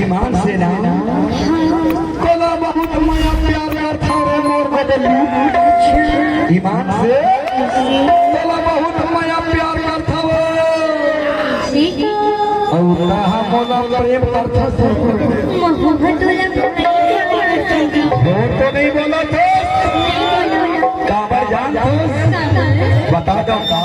ईमान से ना कोला बहुत माया प्यार यार थारे मोर बदली ईमान से कोला बहुत माया प्यार यार थावे और रहा मोला प्रेम करता से मोहब्बत तो नहीं बोला तो काबर जान बता दो का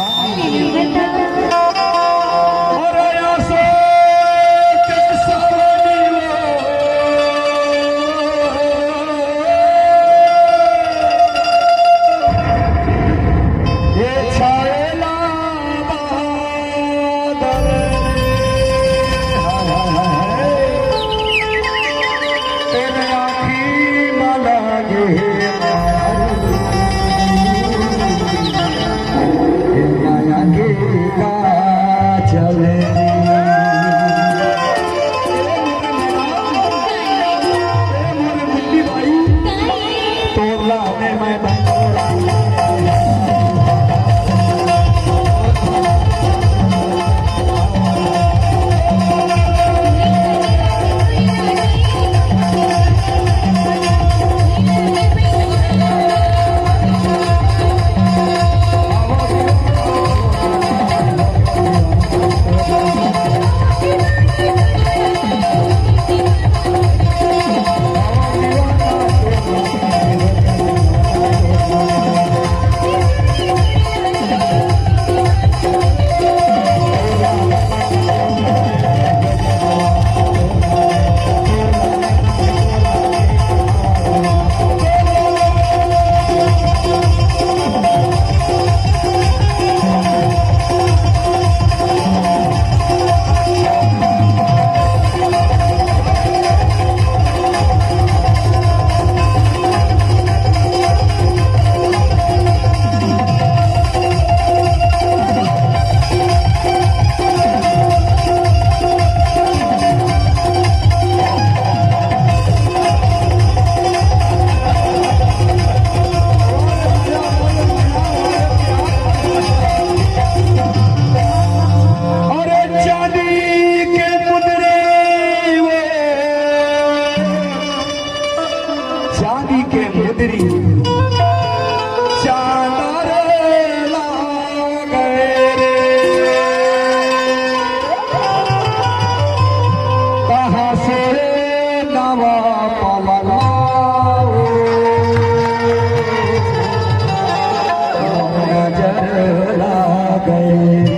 चांदी के मुदरी कहाँ से नवा पवना नजर ला गए